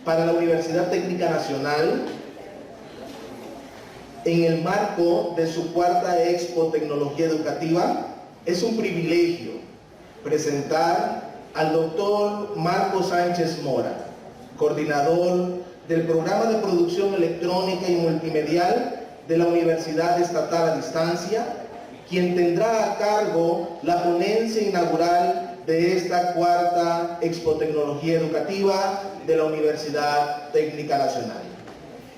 para la Universidad Técnica Nacional en el marco de su cuarta Expo Tecnología Educativa. Es un privilegio presentar al doctor Marco Sánchez Mora, coordinador del Programa de Producción Electrónica y Multimedial de la Universidad Estatal a Distancia, quien tendrá a cargo la ponencia inaugural de esta cuarta Expo Tecnología Educativa de la Universidad Técnica Nacional.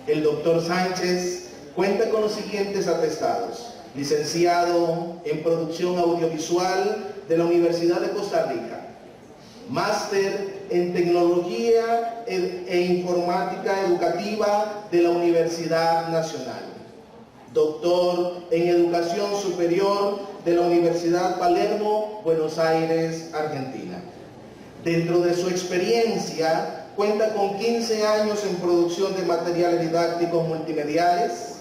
El doctor Sánchez cuenta con los siguientes atestados: licenciado en Producción Audiovisual de la Universidad de Costa Rica, máster en Tecnología e Informática Educativa de la Universidad Nacional, doctor en Educación Superior de la Universidad Palermo, Buenos Aires, Argentina. Dentro de su experiencia, cuenta con 15 años en producción de materiales didácticos multimediales,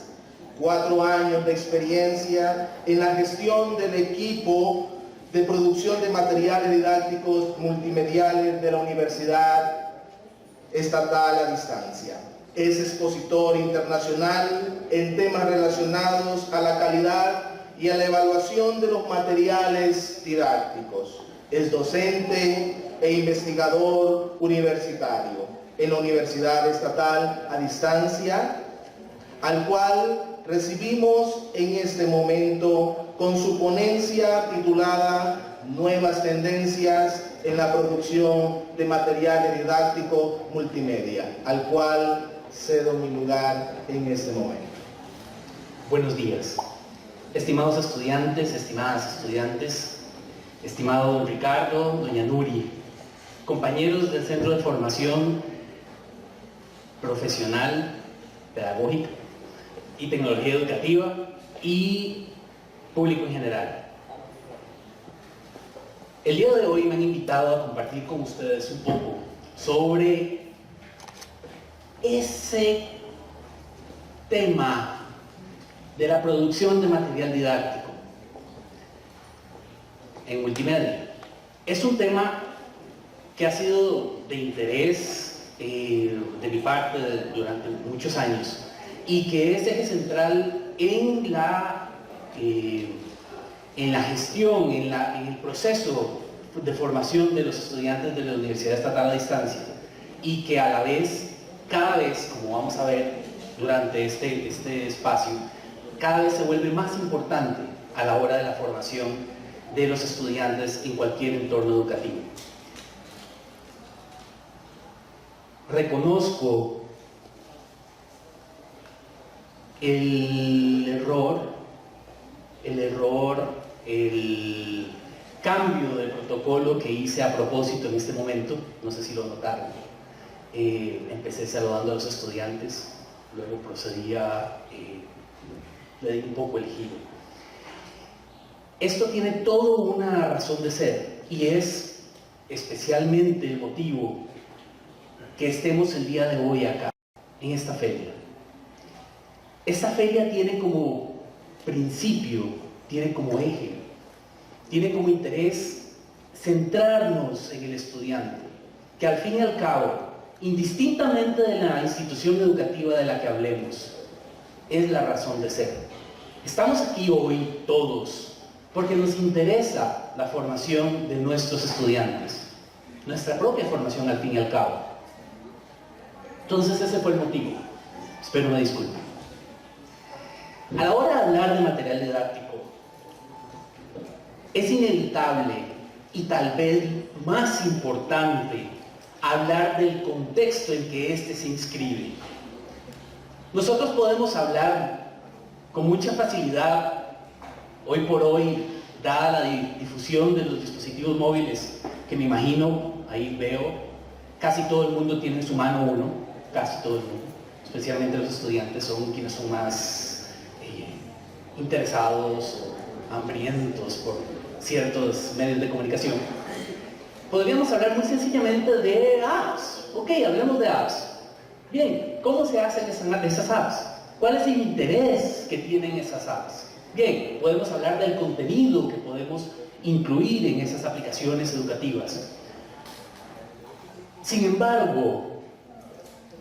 4 años de experiencia en la gestión del equipo de producción de materiales didácticos multimediales de la Universidad Estatal a Distancia. Es expositor internacional en temas relacionados a la calidad y a la evaluación de los materiales didácticos. Es docente e investigador universitario en la Universidad Estatal a Distancia, al cual recibimos en este momento con su ponencia titulada Nuevas tendencias en la producción de materiales didácticos multimedia, al cual cedo mi lugar en este momento. Buenos días, estimados estudiantes, estimadas estudiantes, estimado don Ricardo, doña Nuri, compañeros del Centro de Formación Profesional, Pedagógica y Tecnología Educativa y público en general. El día de hoy me han invitado a compartir con ustedes un poco sobre ese tema de la producción de material didáctico en multimedia. Es un tema que ha sido de interés de mi parte durante muchos años y que es eje central en la gestión, en el proceso de formación de los estudiantes de la Universidad Estatal a Distancia, y que a la vez, cada vez, como vamos a ver durante este espacio, cada vez se vuelve más importante a la hora de la formación de los estudiantes en cualquier entorno educativo. Reconozco el cambio de protocolo que hice a propósito en este momento, no sé si lo notaron. Empecé saludando a los estudiantes, luego le di un poco el giro. Esto tiene toda una razón de ser, y es especialmente el motivo que estemos el día de hoy acá, en esta feria. Esta feria tiene como principio, tiene como eje, tiene como interés centrarnos en el estudiante, que al fin y al cabo, indistintamente de la institución educativa de la que hablemos, es la razón de ser. Estamos aquí hoy todos porque nos interesa la formación de nuestros estudiantes, nuestra propia formación al fin y al cabo. Entonces ese fue el motivo. Espero me disculpen. A la hora de hablar de material didáctico, es inevitable y tal vez más importante hablar del contexto en que éste se inscribe. Nosotros podemos hablar con mucha facilidad, hoy por hoy, dada la difusión de los dispositivos móviles, que me imagino, ahí veo, casi todo el mundo tiene en su mano uno, casi todo el mundo, especialmente los estudiantes son quienes son más interesados o hambrientos por ciertos medios de comunicación. Podríamos hablar muy sencillamente de apps. Ok, hablemos de apps. Bien, ¿cómo se hacen esas apps? ¿Cuál es el interés que tienen esas apps? Bien, podemos hablar del contenido que podemos incluir en esas aplicaciones educativas. Sin embargo,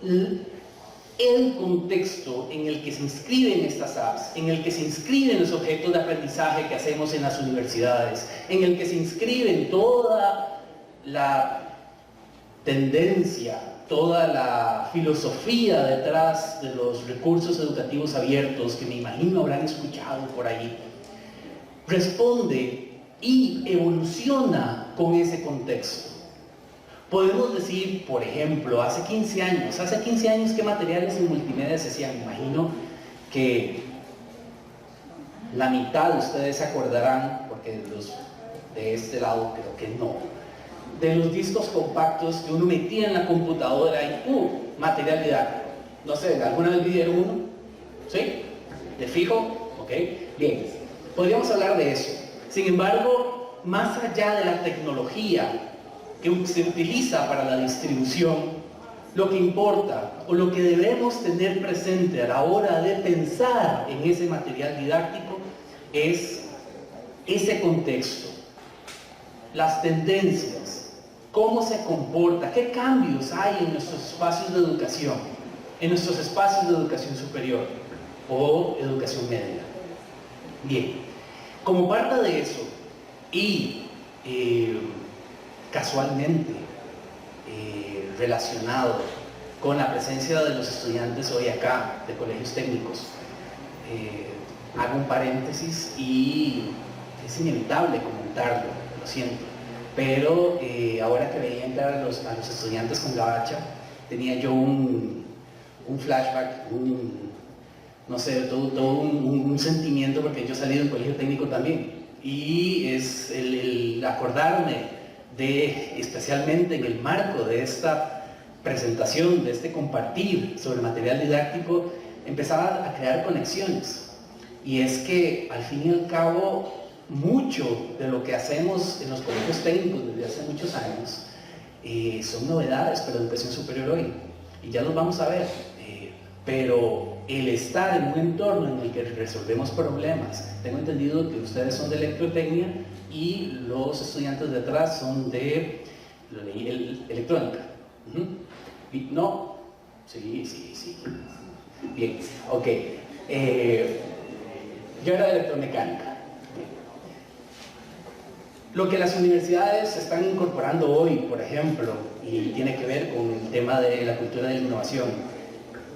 el contexto en el que se inscriben estas apps, en el que se inscriben los objetos de aprendizaje que hacemos en las universidades, en el que se inscriben toda la tendencia, toda la filosofía detrás de los recursos educativos abiertos que me imagino habrán escuchado por ahí, responde y evoluciona con ese contexto. Podemos decir, por ejemplo, hace 15 años, ¿qué materiales en multimedia se hacían? Imagino que la mitad de ustedes se acordarán, porque los de este lado creo que no, de los discos compactos que uno metía en la computadora y material didáctico. No sé, ¿alguna vez vieron uno? ¿Sí? ¿De fijo? Ok, bien. Podríamos hablar de eso. Sin embargo, más allá de la tecnología que se utiliza para la distribución, lo que importa o lo que debemos tener presente a la hora de pensar en ese material didáctico es ese contexto, las tendencias, cómo se comporta, qué cambios hay en nuestros espacios de educación, en nuestros espacios de educación superior o educación media. Bien, como parte de eso y casualmente relacionado con la presencia de los estudiantes hoy acá de colegios técnicos, hago un paréntesis y es inevitable comentarlo, lo siento, pero ahora que veía entrar a los estudiantes con gabacha, tenía yo un flashback, no sé, todo un sentimiento, porque yo salí del colegio técnico también, y es el acordarme de, especialmente en el marco de esta presentación, de este compartir sobre material didáctico, empezaba a crear conexiones. Y es que, al fin y al cabo, mucho de lo que hacemos en los colegios técnicos desde hace muchos años son novedades para la educación superior hoy, y ya los vamos a ver. Pero el estar en un entorno en el que resolvemos problemas, tengo entendido que ustedes son de electrotecnia y los estudiantes de atrás son de electrónica. ¿No? Sí. Bien, ok. Yo era de electromecánica. Lo que las universidades están incorporando hoy, por ejemplo, y tiene que ver con el tema de la cultura de la innovación,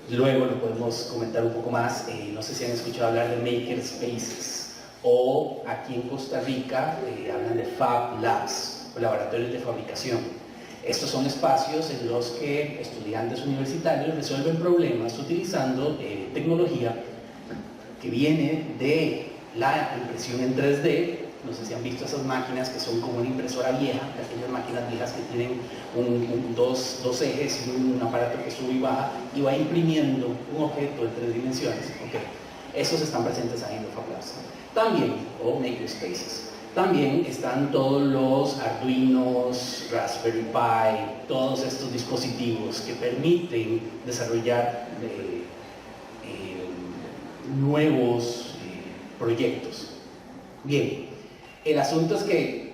luego lo podemos comentar un poco más. No sé si han escuchado hablar de Maker Spaces, o aquí en Costa Rica hablan de Fab Labs, o laboratorios de fabricación. Estos son espacios en los que estudiantes universitarios resuelven problemas utilizando tecnología que viene de la impresión en 3D. No sé si han visto esas máquinas que son como una impresora vieja, aquellas máquinas viejas que tienen dos ejes y un aparato que sube y baja y va imprimiendo un objeto de 3 dimensiones. Okay. Esos están presentes ahí en los Fab Labs. También, o Makerspaces. También están todos los Arduinos, Raspberry Pi, todos estos dispositivos que permiten desarrollar nuevos proyectos. Bien. El asunto es que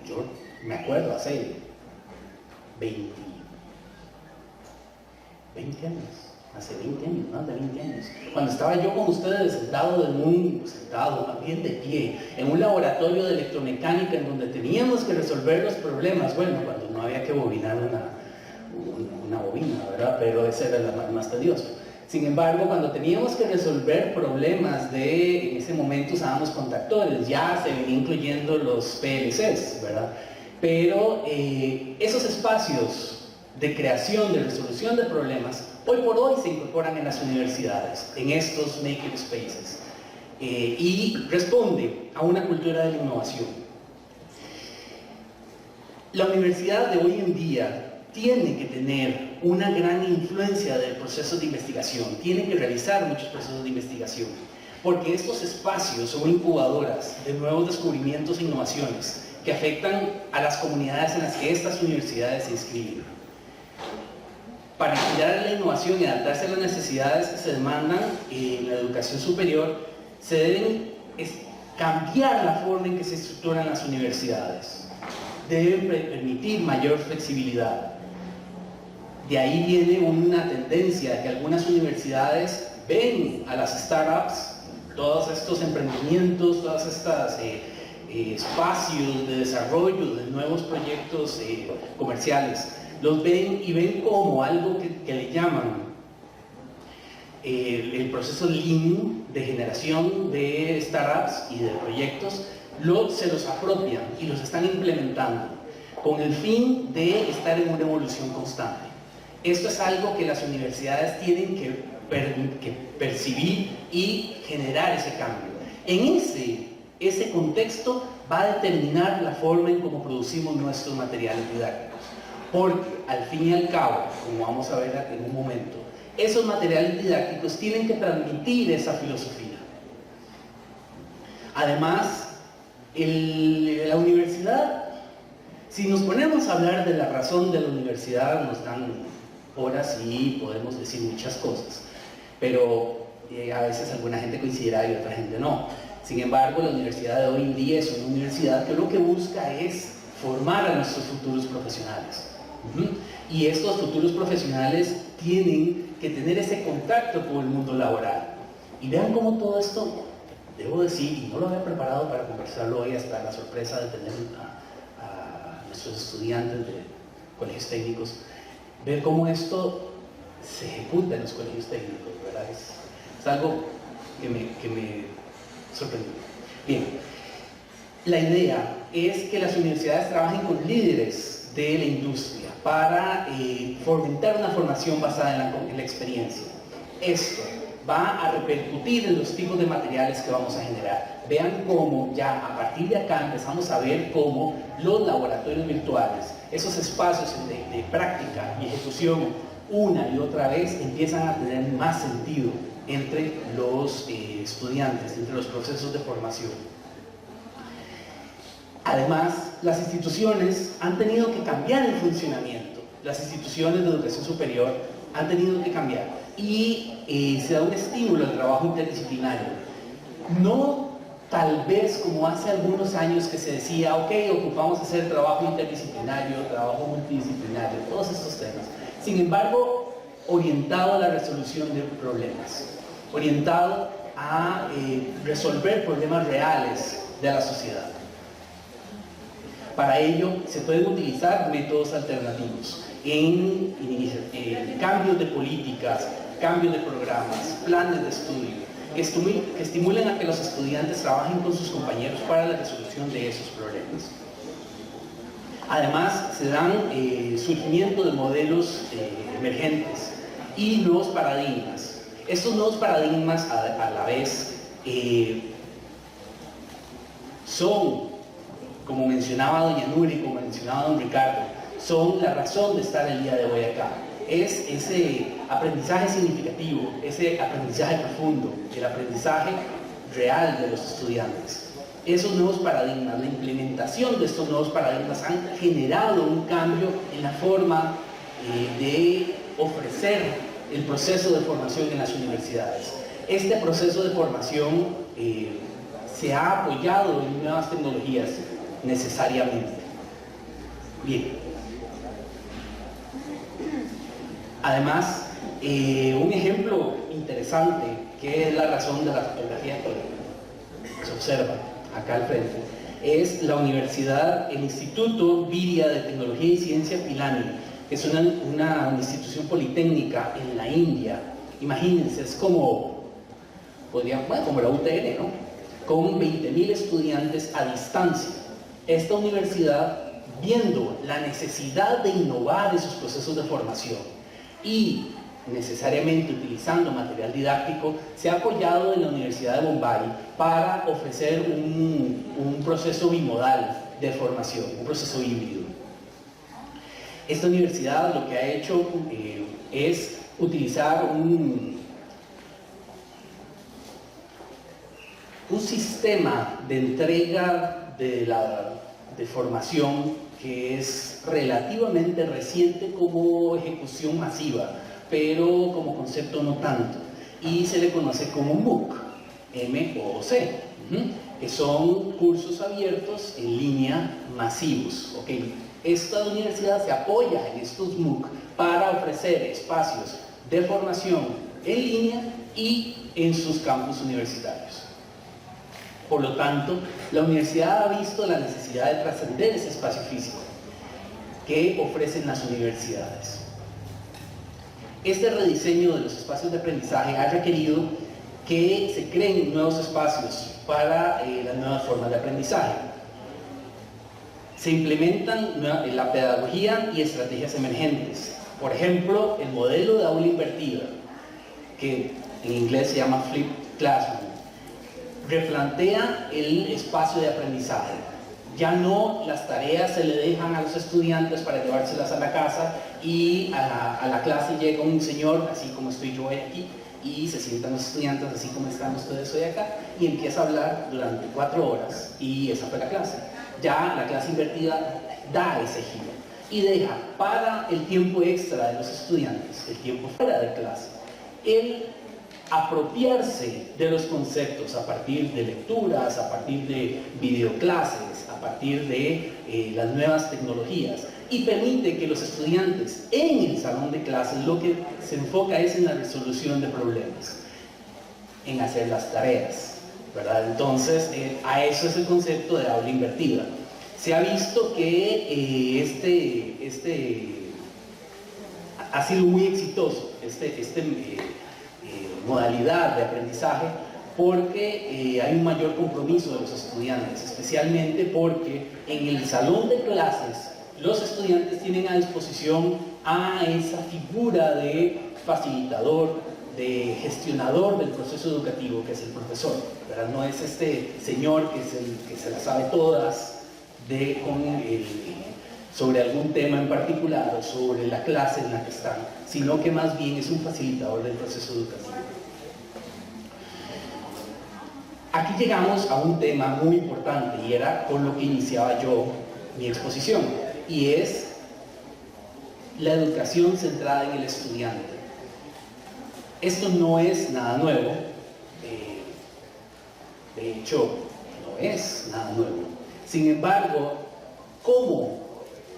yo me acuerdo hace 20 años, más de 20 años, cuando estaba yo con ustedes sentado, más bien de pie, en un laboratorio de electromecánica en donde teníamos que resolver los problemas, bueno, cuando no había que bobinar una bobina, ¿verdad? Pero ese era el más tedioso. Sin embargo, cuando teníamos que resolver problemas en ese momento usábamos contactores, ya se venían incluyendo los PLCs, ¿verdad? Pero esos espacios de creación, de resolución de problemas, hoy por hoy se incorporan en las universidades, en estos makerspaces, y responde a una cultura de la innovación. La universidad de hoy en día tiene que tener una gran influencia del proceso de investigación, tiene que realizar muchos procesos de investigación, porque estos espacios son incubadoras de nuevos descubrimientos e innovaciones que afectan a las comunidades en las que estas universidades se inscriben. Para inspirar la innovación y adaptarse a las necesidades que se demandan en la educación superior, se deben cambiar la forma en que se estructuran las universidades. Deben permitir mayor flexibilidad. De ahí viene una tendencia de que algunas universidades ven a las startups, todos estos emprendimientos, todos estos espacios de desarrollo de nuevos proyectos comerciales, los ven y ven como algo que le llaman el proceso Lean de generación de startups y de proyectos, se los apropian y los están implementando con el fin de estar en una evolución constante. Esto es algo que las universidades tienen que percibir y generar ese cambio. En ese contexto va a determinar la forma en cómo producimos nuestros materiales didácticos, porque al fin y al cabo, como vamos a ver en un momento, esos materiales didácticos tienen que transmitir esa filosofía. Además, la universidad, si nos ponemos a hablar de la razón de la universidad, nos dan horas y podemos decir muchas cosas, pero a veces alguna gente coincidirá y otra gente no. Sin embargo, la universidad de hoy en día es una universidad que lo que busca es formar a nuestros futuros profesionales. Y estos futuros profesionales tienen que tener ese contacto con el mundo laboral. Y vean cómo todo esto, debo decir, y no lo había preparado para conversarlo hoy, hasta la sorpresa de tener a nuestros estudiantes de colegios técnicos, ver cómo esto se ejecuta en los colegios técnicos, ¿verdad? Es algo que me sorprendió. Bien, la idea es que las universidades trabajen con líderes de la industria para fomentar una formación basada en la experiencia. Esto va a repercutir en los tipos de materiales que vamos a generar. Vean cómo ya a partir de acá empezamos a ver cómo los laboratorios virtuales, esos espacios de práctica y ejecución una y otra vez, empiezan a tener más sentido entre los estudiantes, entre los procesos de formación. Además, las instituciones han tenido que cambiar el funcionamiento. Las instituciones de educación superior han tenido que cambiar y se da un estímulo al trabajo interdisciplinario. No tal vez como hace algunos años que se decía, ok, ocupamos hacer trabajo interdisciplinario, trabajo multidisciplinario, todos estos temas. Sin embargo, orientado a la resolución de problemas, orientado a resolver problemas reales de la sociedad. Para ello se pueden utilizar métodos alternativos en cambios de políticas, cambios de programas, planes de estudio, que estimulen a que los estudiantes trabajen con sus compañeros para la resolución de esos problemas. Además, se dan surgimiento de modelos emergentes y nuevos paradigmas. Estos nuevos paradigmas a la vez son, como mencionaba doña Nuri, como mencionaba don Ricardo, son la razón de estar el día de hoy acá. Es ese aprendizaje significativo, ese aprendizaje profundo, el aprendizaje real de los estudiantes. Esos nuevos paradigmas, la implementación de estos nuevos paradigmas han generado un cambio en la forma de ofrecer el proceso de formación en las universidades. Este proceso de formación se ha apoyado en nuevas tecnologías necesariamente. Bien. Además, un ejemplo interesante, que es la razón de la fotografía que se observa acá al frente, es la universidad, el Instituto Viria de Tecnología y Ciencia Pilani, que es una institución politécnica en la India. Imagínense, es como la UTN, ¿no? Con 20.000 estudiantes a distancia. Esta universidad, viendo la necesidad de innovar esos procesos de formación y necesariamente utilizando material didáctico, se ha apoyado en la Universidad de Bombay para ofrecer un proceso bimodal de formación, un proceso híbrido. Esta universidad lo que ha hecho es utilizar un sistema de entrega de formación que es relativamente reciente como ejecución masiva, pero como concepto no tanto, y se le conoce como MOOC, M-O-O-C. que son cursos abiertos en línea masivos. ¿Okay? Esta universidad se apoya en estos MOOC para ofrecer espacios de formación en línea y en sus campus universitarios. Por lo tanto, la universidad ha visto la necesidad de trascender ese espacio físico que ofrecen las universidades. Este rediseño de los espacios de aprendizaje ha requerido que se creen nuevos espacios para las nuevas formas de aprendizaje. Se implementan la pedagogía y estrategias emergentes. Por ejemplo, el modelo de aula invertida, que en inglés se llama Flipped Classroom, replantea el espacio de aprendizaje. Ya no las tareas se le dejan a los estudiantes para llevárselas a la casa y a la clase llega un señor, así como estoy yo hoy aquí, y se sientan los estudiantes así como están ustedes hoy acá y empieza a hablar durante 4 horas y esa fue la clase. Ya la clase invertida da ese giro y deja para el tiempo extra de los estudiantes, el tiempo fuera de clase, el apropiarse de los conceptos a partir de lecturas, a partir de videoclases, a partir de las nuevas tecnologías, y permite que los estudiantes en el salón de clases lo que se enfoca es en la resolución de problemas, en hacer las tareas, ¿verdad? Entonces, a eso es el concepto de aula invertida. Se ha visto que ha sido muy exitoso modalidad de aprendizaje porque hay un mayor compromiso de los estudiantes, especialmente porque en el salón de clases los estudiantes tienen a disposición a esa figura de facilitador, de gestionador del proceso educativo que es el profesor, ¿verdad? No es este señor que se las sabe todas sobre algún tema en particular o sobre la clase en la que están, sino que más bien es un facilitador del proceso educativo. Aquí llegamos a un tema muy importante y era con lo que iniciaba yo mi exposición, y es la educación centrada en el estudiante. Esto no es nada nuevo, de hecho no es nada nuevo. Sin embargo, ¿cómo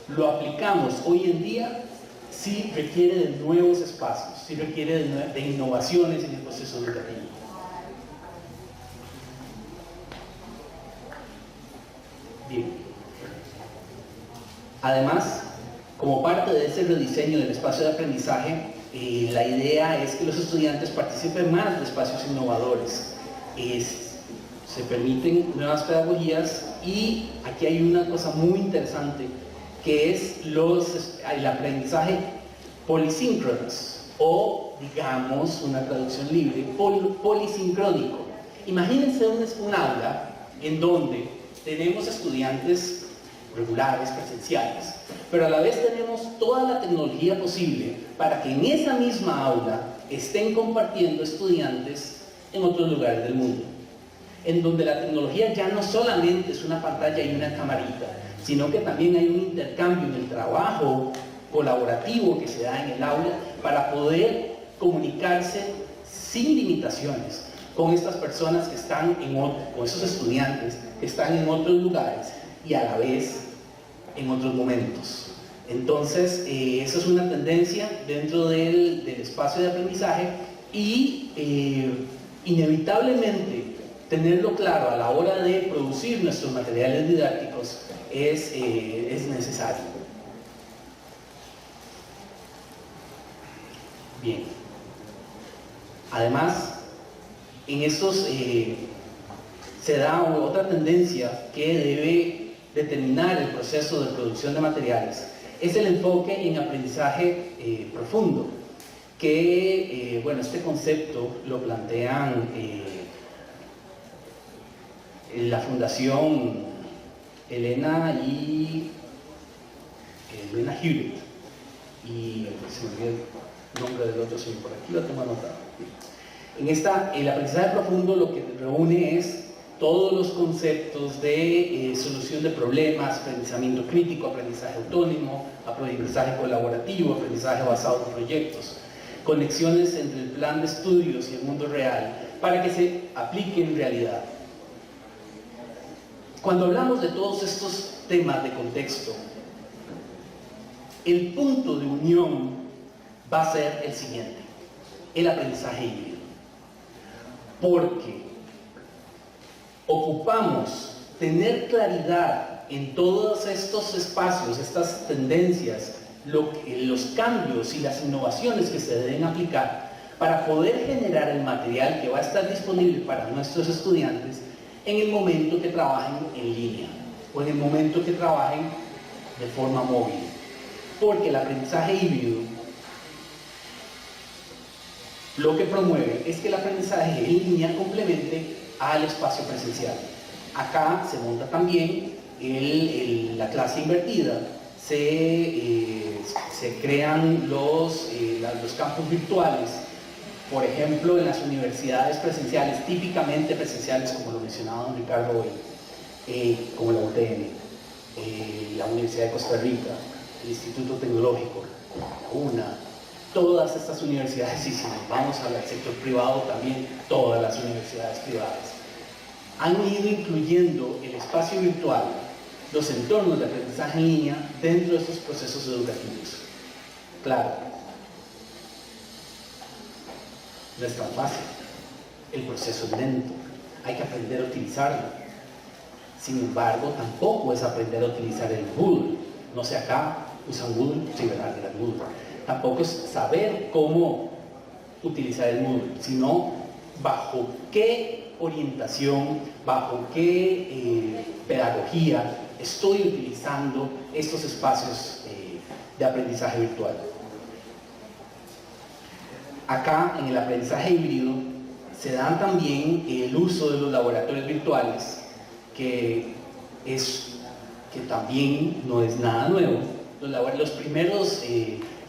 lo aplicamos hoy en día? Sí requiere de nuevos espacios, sí requiere de innovaciones en el proceso educativo. Bien. Además, como parte de ese rediseño del espacio de aprendizaje, la idea es que los estudiantes participen más de espacios innovadores. Se permiten nuevas pedagogías y aquí hay una cosa muy interesante que es el aprendizaje polisíncronos, o digamos, una traducción libre, polisincrónico. Imagínense un aula en donde tenemos estudiantes regulares, presenciales, pero a la vez tenemos toda la tecnología posible para que en esa misma aula estén compartiendo estudiantes en otros lugares del mundo, en donde la tecnología ya no solamente es una pantalla y una camarita, sino que también hay un intercambio en el trabajo colaborativo que se da en el aula para poder comunicarse sin limitaciones con estas personas que están con esos estudiantes que están en otros lugares y a la vez en otros momentos. Entonces, eso es una tendencia dentro del espacio de aprendizaje y inevitablemente tenerlo claro a la hora de producir nuestros materiales didácticos es necesario. Bien. Además, en estos se da otra tendencia que debe determinar el proceso de producción de materiales. Es el enfoque en aprendizaje profundo, que, bueno, este concepto lo plantean la Fundación Elena Hewitt, y se me olvidó el nombre del otro señor, por aquí lo tengo anotado. El aprendizaje profundo lo que reúne es todos los conceptos de solución de problemas, pensamiento crítico, aprendizaje autónomo, aprendizaje colaborativo, aprendizaje basado en proyectos, conexiones entre el plan de estudios y el mundo real para que se aplique en realidad. Cuando hablamos de todos estos temas de contexto, el punto de unión va a ser el siguiente: el aprendizaje híbrido. Porque ocupamos tener claridad en todos estos espacios, estas tendencias, los cambios y las innovaciones que se deben aplicar para poder generar el material que va a estar disponible para nuestros estudiantes en el momento que trabajen en línea o en el momento que trabajen de forma móvil. Porque el aprendizaje híbrido lo que promueve es que el aprendizaje en línea complemente al espacio presencial. Acá se monta también la clase invertida, se crean los campus virtuales, por ejemplo en las universidades presenciales, típicamente presenciales como lo mencionaba don Ricardo hoy, como la UTN, la Universidad de Costa Rica, el Instituto Tecnológico, la UNA, todas estas universidades, y si nos vamos al sector privado también, todas las universidades privadas, han ido incluyendo el espacio virtual, los entornos de aprendizaje en línea dentro de estos procesos educativos. Claro, no es tan fácil, el proceso es lento, hay que aprender a utilizarlo. Sin embargo, tampoco es aprender a utilizar el Moodle. No sé, acá usan Moodle, sí, ¿verdad? Era Moodle. Tampoco es saber cómo utilizar el Moodle, sino bajo qué orientación, bajo qué pedagogía estoy utilizando estos espacios de aprendizaje virtual. Acá, en el aprendizaje híbrido, se dan también el uso de los laboratorios virtuales, que también no es nada nuevo.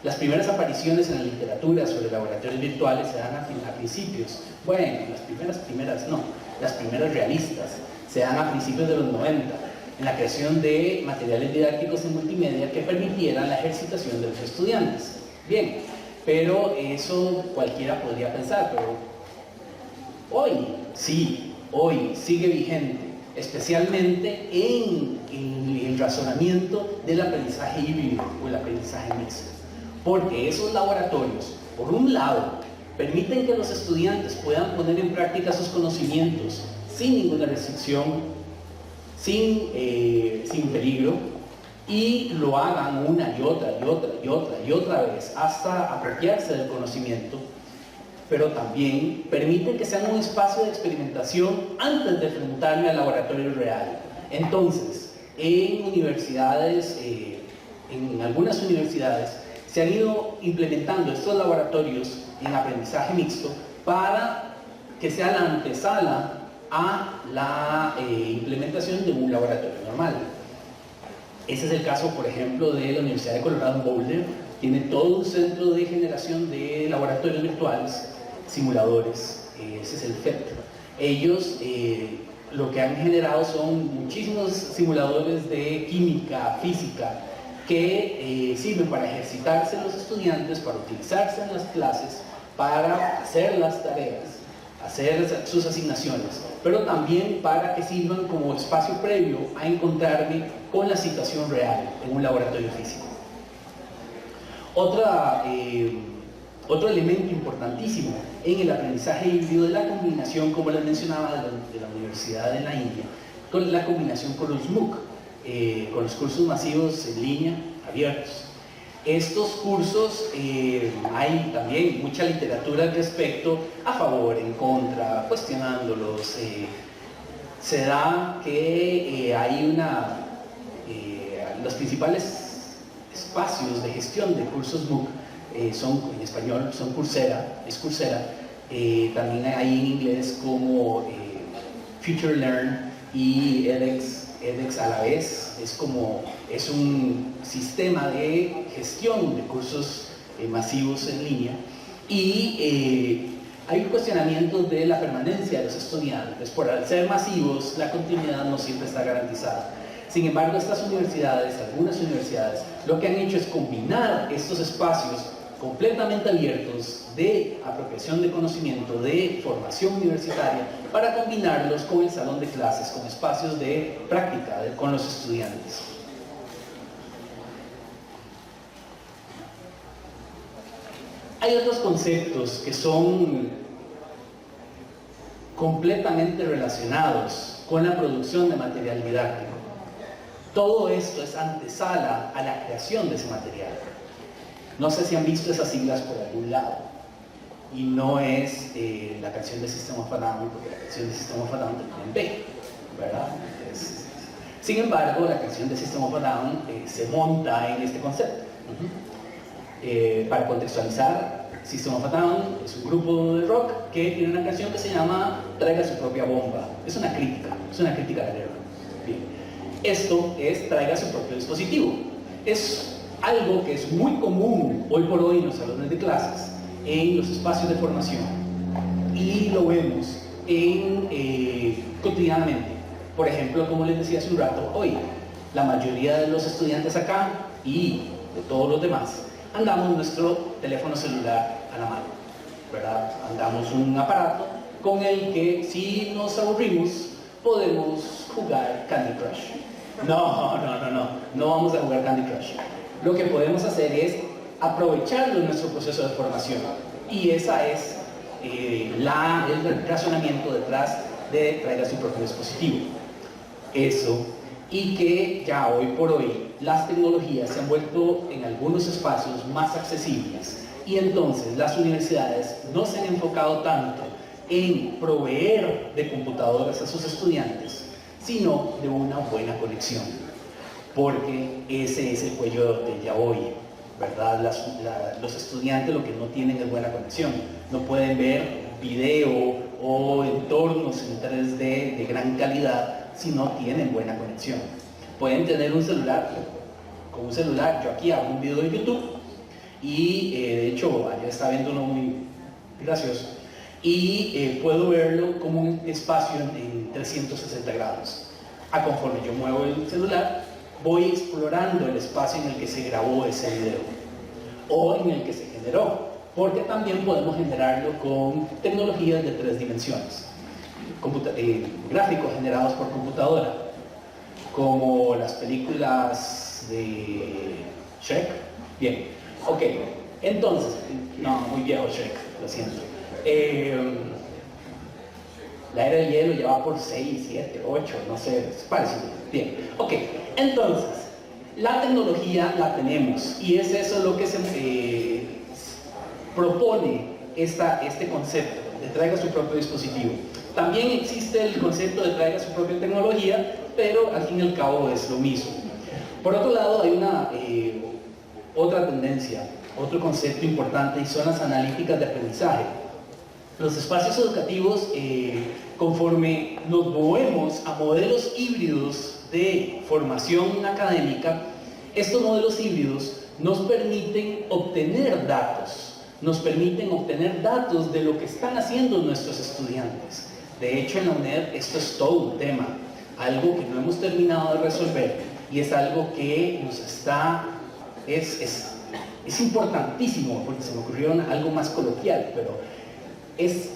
Las primeras apariciones en la literatura sobre laboratorios virtuales se dan a principios, bueno, las primeras realistas se dan a principios de los 90, en la creación de materiales didácticos en multimedia que permitieran la ejercitación de los estudiantes. Bien, pero eso cualquiera podría pensar, pero hoy sigue vigente, especialmente en el razonamiento del aprendizaje híbrido o el aprendizaje mixto, porque esos laboratorios, por un lado, permiten que los estudiantes puedan poner en práctica sus conocimientos sin ninguna restricción, sin peligro, y lo hagan una y otra vez hasta apropiarse del conocimiento, pero también permiten que sean un espacio de experimentación antes de enfrentarme al laboratorio real. Entonces, en algunas universidades se han ido implementando estos laboratorios en aprendizaje mixto para que sea la antesala a la implementación de un laboratorio normal. Ese es el caso, por ejemplo, de la Universidad de Colorado en Boulder. Tiene todo un centro de generación de laboratorios virtuales, simuladores, ese es el FET. Ellos lo que han generado son muchísimos simuladores de química, física, que sirven para ejercitarse los estudiantes, para utilizarse en las clases, para hacer las tareas, hacer sus asignaciones, pero también para que sirvan como espacio previo a encontrarme con la situación real en un laboratorio físico. Otro elemento importantísimo en el aprendizaje híbrido de la combinación, como les mencionaba, de la Universidad de la India, con la combinación con los MOOC, con los cursos masivos en línea abiertos. Estos cursos, hay también mucha literatura al respecto, a favor, en contra, cuestionándolos. Se da que hay los principales espacios de gestión de cursos MOOC son, en español, son Coursera, es Coursera. También hay en inglés como Future Learn y edX a la vez. Es un sistema de gestión de cursos masivos en línea, y hay un cuestionamiento de la permanencia de los estudiantes. Por ser masivos, la continuidad no siempre está garantizada. Sin embargo, algunas universidades, lo que han hecho es combinar estos espacios completamente abiertos de apropiación de conocimiento, de formación universitaria, para combinarlos con el salón de clases, con espacios de práctica con los estudiantes. Hay otros conceptos que son completamente relacionados con la producción de material didáctico. Todo esto es antesala a la creación de ese material. No sé si han visto esas siglas por algún lado. Y no es la canción de System of a Down, porque la canción de System of a Down termina en B, ¿verdad? Sin embargo, la canción de System of a Down se monta en este concepto. Para contextualizar, System of a Down es un grupo de rock que tiene una canción que se llama Traiga su propia bomba. Es una crítica a la guerra. Bien. Esto es traiga su propio dispositivo. Es algo que es muy común hoy por hoy en los salones de clases, en los espacios de formación, y lo vemos cotidianamente. Por ejemplo, como les decía hace un rato, hoy la mayoría de los estudiantes acá y de todos los demás andamos nuestro teléfono celular a la mano, ¿verdad? Andamos un aparato con el que, si nos aburrimos, podemos jugar Candy Crush. No vamos a jugar Candy Crush. Lo que podemos hacer es aprovecharlo en nuestro proceso de formación, y esa es el razonamiento detrás de traiga su propio dispositivo. Eso, y que ya hoy por hoy las tecnologías se han vuelto en algunos espacios más accesibles, y entonces las universidades no se han enfocado tanto en proveer de computadoras a sus estudiantes, sino de una buena conexión, porque ese es el cuello de botella hoy, ¿verdad? Los estudiantes lo que no tienen es buena conexión, no pueden ver video o entornos en 3D de gran calidad si no tienen buena conexión. Pueden tener un celular, con un celular yo aquí hago un video de YouTube, y de hecho ayer estaba viendo uno muy gracioso, y puedo verlo como un espacio en 360 grados. Conforme yo muevo el celular, voy explorando el espacio en el que se grabó ese video o en el que se generó, porque también podemos generarlo con tecnologías de 3 dimensiones, gráficos generados por computadora, como las películas de Shrek. Bien, ok, entonces, no, muy viejo Shrek, lo siento. La era del hielo ya va por 6, 7, 8, no sé, es parecido. Bien, ok, entonces, la tecnología la tenemos, y es eso lo que se propone este concepto de traiga su propio dispositivo. También existe el concepto de traiga su propia tecnología, pero al fin y al cabo es lo mismo. Por otro lado, hay otra tendencia, otro concepto importante, y son las analíticas de aprendizaje. Los espacios educativos, conforme nos movemos a modelos híbridos de formación académica, estos modelos híbridos nos permiten obtener datos de lo que están haciendo nuestros estudiantes. De hecho, en la UNED esto es todo un tema, algo que no hemos terminado de resolver, y es algo que es importantísimo, porque se me ocurrió algo más coloquial, pero es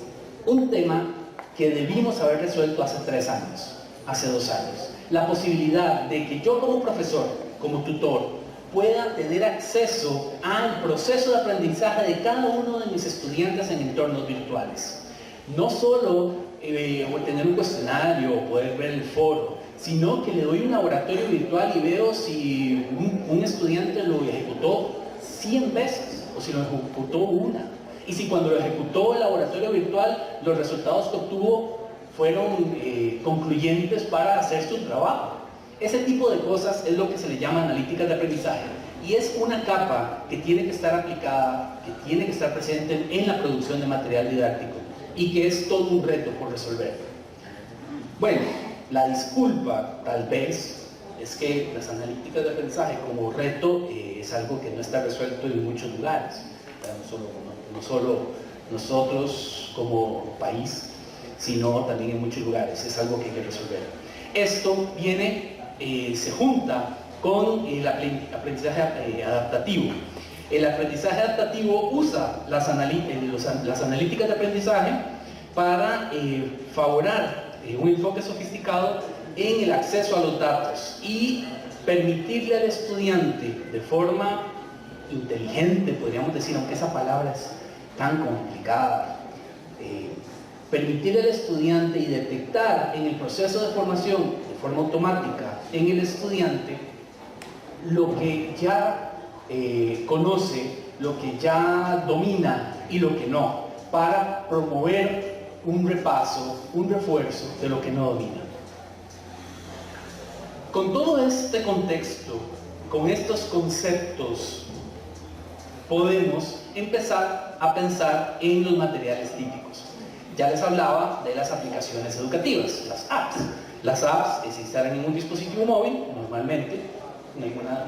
un tema que debimos haber resuelto hace 3 años, hace 2 años. La posibilidad de que yo como profesor, como tutor, pueda tener acceso al proceso de aprendizaje de cada uno de mis estudiantes en entornos virtuales. No solo tener un cuestionario o poder ver el foro, sino que le doy un laboratorio virtual y veo si un estudiante lo ejecutó 100 veces o si lo ejecutó 1. Y si cuando lo ejecutó el laboratorio virtual, los resultados que obtuvo fueron concluyentes para hacer su trabajo. Ese tipo de cosas es lo que se le llama analíticas de aprendizaje, y es una capa que tiene que estar aplicada, que tiene que estar presente en la producción de material didáctico, y que es todo un reto por resolver. Bueno, la disculpa tal vez es que las analíticas de aprendizaje como reto es algo que no está resuelto en muchos lugares, no solo nosotros como país, sino también en muchos lugares. Es algo que hay que resolver. Esto se junta con el aprendizaje adaptativo. El aprendizaje adaptativo usa las analíticas de aprendizaje para favorar un enfoque sofisticado en el acceso a los datos y permitirle al estudiante de forma inteligente, podríamos decir, aunque esa palabra es tan complicada, permitirle al estudiante y detectar en el proceso de formación de forma automática en el estudiante lo que ya conoce, lo que ya domina y lo que no, para promover un repaso, un refuerzo de lo que no domina. Con todo este contexto, con estos conceptos, podemos empezar a pensar en los materiales típicos. Ya les hablaba de las aplicaciones educativas, las apps. Las apps se instalan en un dispositivo móvil, normalmente,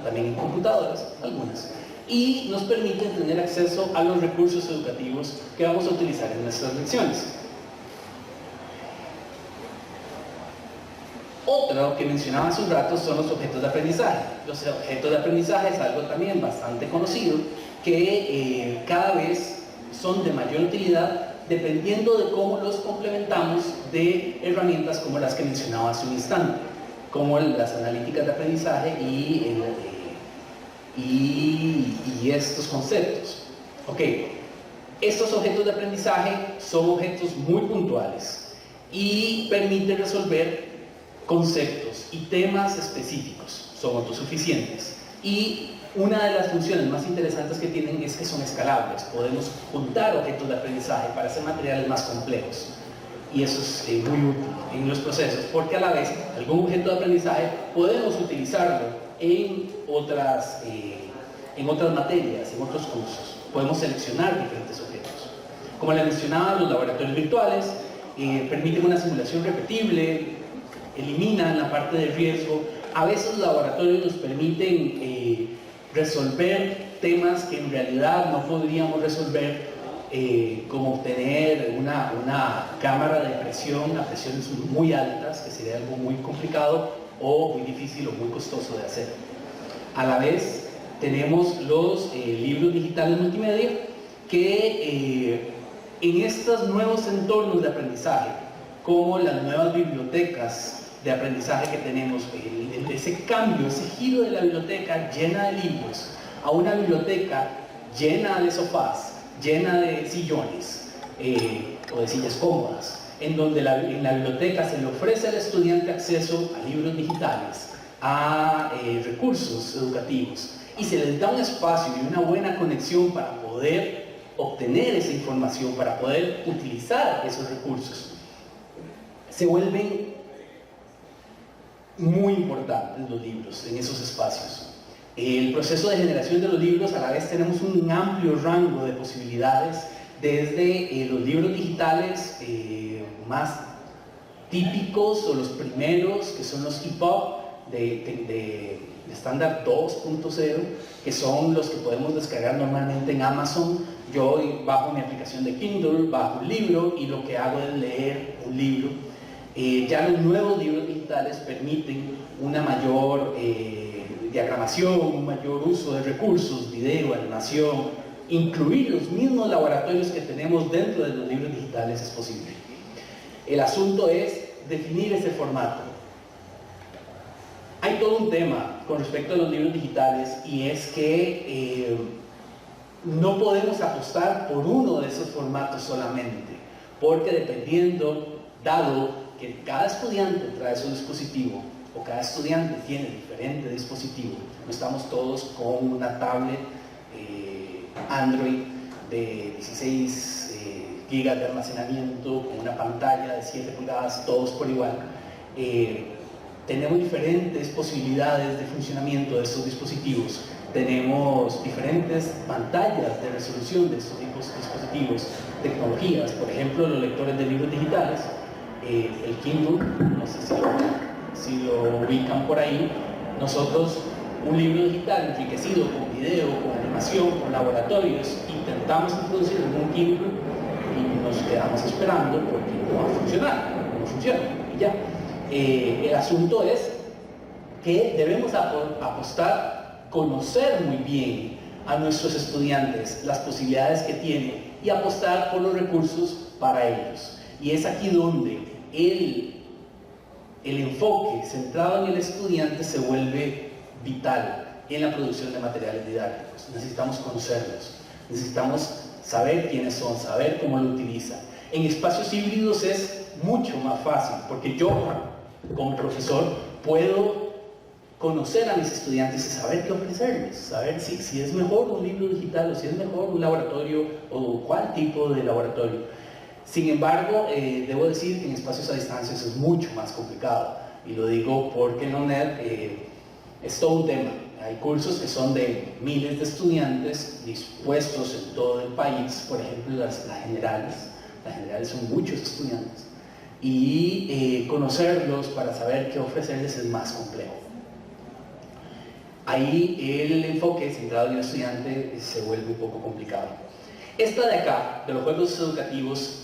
también en computadoras, algunas, y nos permiten tener acceso a los recursos educativos que vamos a utilizar en nuestras lecciones. Otro que mencionaba hace un rato son los objetos de aprendizaje. Los objetos de aprendizaje es algo también bastante conocido, que cada vez son de mayor utilidad dependiendo de cómo los complementamos de herramientas como las que mencionaba hace un instante, como las analíticas de aprendizaje y estos conceptos. Ok, estos objetos de aprendizaje son objetos muy puntuales y permiten resolver conceptos y temas específicos, son autosuficientes. Y una de las funciones más interesantes que tienen es que son escalables. Podemos juntar objetos de aprendizaje para hacer materiales más complejos. Y eso es muy útil en los procesos, porque a la vez algún objeto de aprendizaje podemos utilizarlo en otras materias, en otros cursos. Podemos seleccionar diferentes objetos. Como les mencionaba, los laboratorios virtuales permiten una simulación repetible, eliminan la parte de riesgo. A veces los laboratorios nos permiten resolver temas que en realidad no podríamos resolver, como obtener una cámara de presión a presiones muy altas, que sería algo muy complicado o muy difícil o muy costoso de hacer. A la vez tenemos los libros digitales multimedia que en estos nuevos entornos de aprendizaje, como las nuevas bibliotecas de aprendizaje que tenemos, ese cambio, ese giro de la biblioteca llena de libros a una biblioteca llena de sofás, llena de sillones o de sillas cómodas, en donde en la biblioteca se le ofrece al estudiante acceso a libros digitales, a recursos educativos, y se les da un espacio y una buena conexión para poder obtener esa información, para poder utilizar esos recursos. Se vuelven muy importantes los libros en esos espacios. El proceso de generación de los libros, a la vez tenemos un amplio rango de posibilidades, desde los libros digitales más típicos o los primeros, que son los EPUB de estándar 2.0, que son los que podemos descargar normalmente en Amazon. Yo bajo mi aplicación de Kindle, bajo un libro y lo que hago es leer un libro. Ya los nuevos libros digitales permiten una mayor diagramación, un mayor uso de recursos, video, animación, incluir los mismos laboratorios que tenemos dentro de los libros digitales es posible. El asunto es definir ese formato. Hay todo un tema con respecto a los libros digitales, y es que no podemos apostar por uno de esos formatos solamente, porque dependiendo, dado que cada estudiante trae su dispositivo, o cada estudiante tiene diferente dispositivo, no estamos todos con una tablet Android de 16 gigas de almacenamiento, con una pantalla de 7 pulgadas, todos por igual. Tenemos diferentes posibilidades de funcionamiento de estos dispositivos, tenemos diferentes pantallas de resolución de estos dispositivos, tecnologías, por ejemplo los lectores de libros digitales, el Kindle, no sé si lo ubican por ahí. Nosotros, un libro digital enriquecido con video, con animación, con laboratorios, intentamos introducir en un Kindle y nos quedamos esperando porque no va a funcionar, no funciona y ya. El asunto es que debemos apostar, conocer muy bien a nuestros estudiantes las posibilidades que tienen y apostar por los recursos para ellos. Y es aquí donde el enfoque centrado en el estudiante se vuelve vital en la producción de materiales didácticos. Necesitamos conocerlos, necesitamos saber quiénes son, saber cómo lo utilizan. En espacios híbridos es mucho más fácil, porque yo, como profesor, puedo conocer a mis estudiantes y saber qué ofrecerles, saber si es mejor un libro digital o si es mejor un laboratorio o cuál tipo de laboratorio. Sin embargo, debo decir que en espacios a distancia eso es mucho más complicado, y lo digo porque en la UNED es todo un tema. Hay cursos que son de miles de estudiantes dispuestos en todo el país, por ejemplo las generales son muchos estudiantes, y conocerlos para saber qué ofrecerles es más complejo. Ahí el enfoque centrado en el estudiante se vuelve un poco complicado. Esta de acá, de los juegos educativos,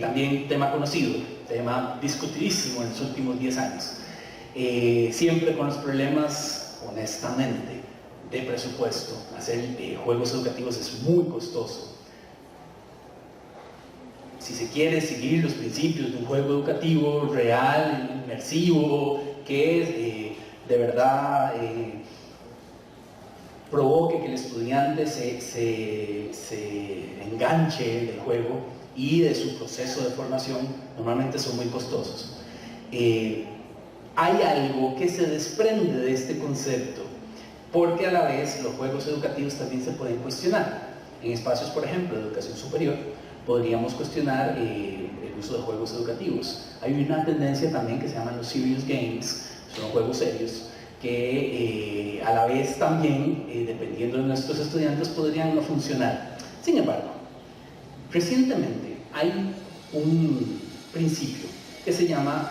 también tema conocido, tema discutidísimo en los últimos 10 años. Siempre con los problemas, honestamente, de presupuesto. Hacer juegos educativos es muy costoso. Si se quiere seguir los principios de un juego educativo real, inmersivo, que de verdad provoque que el estudiante se enganche del juego y de su proceso de formación, normalmente son muy costosos. Hay algo que se desprende de este concepto, porque a la vez los juegos educativos también se pueden cuestionar. En espacios, por ejemplo, de educación superior, podríamos cuestionar el uso de juegos educativos. Hay una tendencia también que se llaman los serious games, son juegos serios, que a la vez también, dependiendo de nuestros estudiantes, podrían no funcionar. Sin embargo, recientemente hay un principio que se llama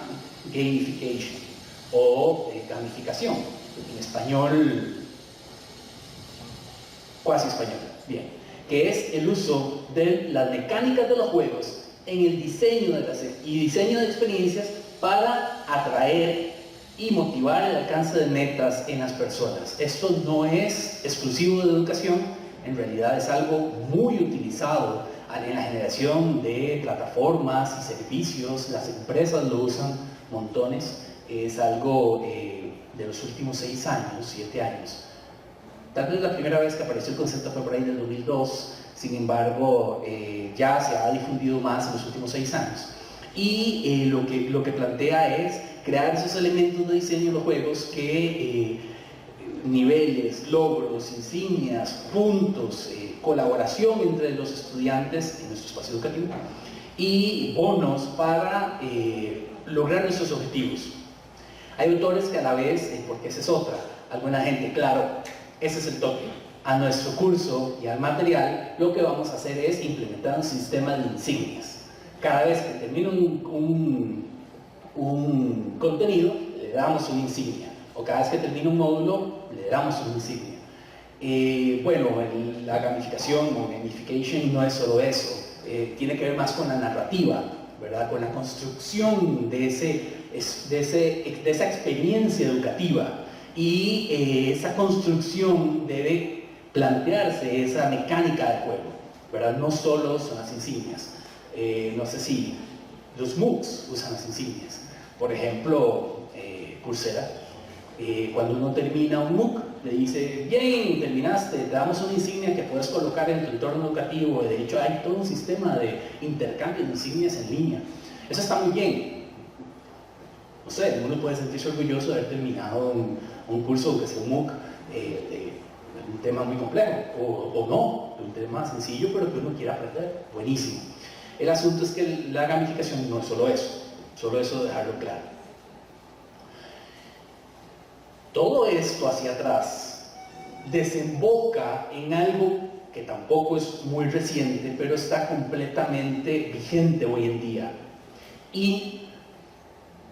gamification o gamificación, en español, cuasi español, bien, que es el uso de las mecánicas de los juegos en el diseño de experiencias para atraer y motivar el alcance de metas en las personas. Esto no es exclusivo de educación, en realidad es algo muy utilizado en la generación de plataformas y servicios. Las empresas lo usan montones. Es algo de los últimos 6 años, 7 años. Tal vez la primera vez que apareció el concepto fue por ahí del 2002, sin embargo ya se ha difundido más en los últimos 6 años. Y lo que plantea es crear esos elementos de diseño de los juegos que niveles, logros, insignias, puntos, colaboración entre los estudiantes en nuestro espacio educativo y bonos para lograr nuestros objetivos. Hay autores que a la vez, porque esa es otra, alguna gente, claro, ese es el toque. A nuestro curso y al material lo que vamos a hacer es implementar un sistema de insignias. Cada vez que termina un contenido, le damos una insignia, o cada vez que termina un módulo, le damos una insignia. Bueno, la gamificación o gamification no es solo eso, tiene que ver más con la narrativa, ¿verdad? Con la construcción de esa experiencia educativa, y esa construcción debe plantearse esa mecánica de juego, ¿verdad? No solo son las insignias. No sé si los MOOCs usan las insignias. Por ejemplo, Coursera, cuando uno termina un MOOC, le dice, bien, terminaste, te damos una insignia que puedes colocar en tu entorno educativo. De hecho, hay todo un sistema de intercambio de insignias en línea. Eso está muy bien. No sé, uno puede sentirse orgulloso de haber terminado un curso que sea un MOOC de un tema muy complejo, o no, de un tema sencillo, pero que uno quiera aprender. Buenísimo. El asunto es que la gamificación no es solo eso dejarlo claro. Todo esto hacia atrás desemboca en algo que tampoco es muy reciente, pero está completamente vigente hoy en día. Y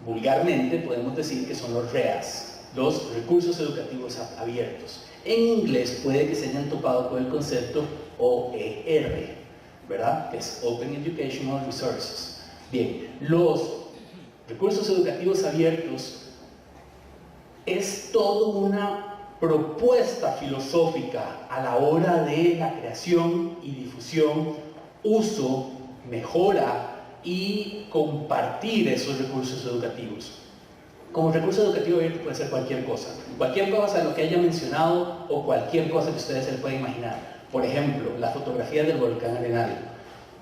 vulgarmente podemos decir que son los REAs, los recursos educativos abiertos. En inglés puede que se hayan topado con el concepto OER, ¿verdad? Que es Open Educational Resources. Bien, los recursos educativos abiertos es todo una propuesta filosófica a la hora de la creación y difusión, uso, mejora y compartir esos recursos educativos. Como recurso educativo abierto puede ser cualquier cosa de lo que haya mencionado o cualquier cosa que ustedes se puedan imaginar. Por ejemplo, la fotografía del volcán Arenal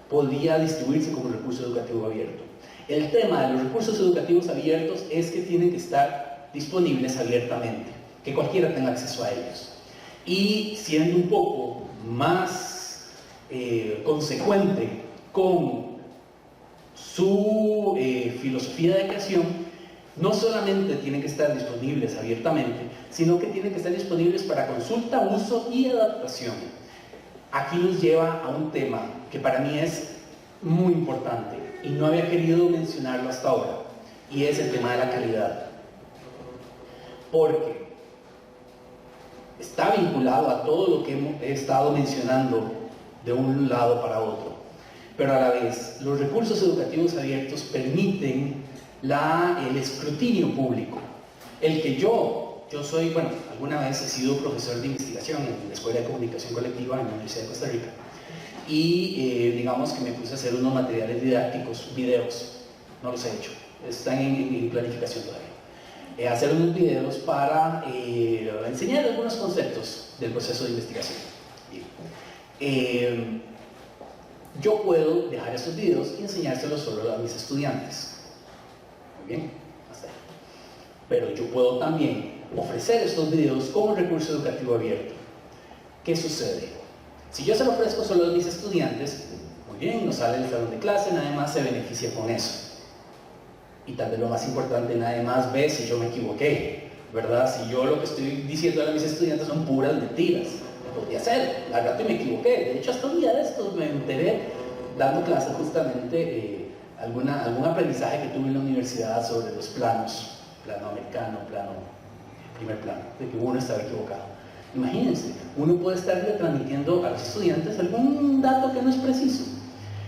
podría distribuirse como recurso educativo abierto. El tema de los recursos educativos abiertos es que tienen que estar disponibles abiertamente, que cualquiera tenga acceso a ellos. Y siendo un poco más consecuente con su filosofía de creación, no solamente tienen que estar disponibles abiertamente, sino que tienen que estar disponibles para consulta, uso y adaptación. Aquí nos lleva a un tema que para mí es muy importante y no había querido mencionarlo hasta ahora, y es el tema de la calidad. Porque está vinculado a todo lo que he estado mencionando de un lado para otro, pero a la vez los recursos educativos abiertos permiten el escrutinio público. El que yo soy, bueno, alguna vez he sido profesor de investigación en la Escuela de Comunicación Colectiva en la Universidad de Costa Rica, y digamos que me puse a hacer unos materiales didácticos, videos, no los he hecho, están en planificación todavía. Hacer unos videos para enseñar algunos conceptos del proceso de investigación. Yo puedo dejar estos videos y enseñárselos solo a mis estudiantes. Muy bien, hasta ahí. Pero yo puedo también ofrecer estos videos como recurso educativo abierto. ¿Qué sucede? Si yo se lo ofrezco solo a mis estudiantes, muy bien, no sale del salón de clase, nadie más se beneficia con eso. Y tal vez lo más importante, nadie más ve si yo me equivoqué, ¿verdad? Si yo lo que estoy diciendo a mis estudiantes son puras mentiras, lo podría hacer, al rato y me equivoqué. De hecho, hasta un día de estos me enteré, dando clases justamente, algún aprendizaje que tuve en la universidad sobre los planos, plano americano, primer plano, de que uno estaba equivocado. Imagínense, uno puede estarle transmitiendo a los estudiantes algún dato que no es preciso.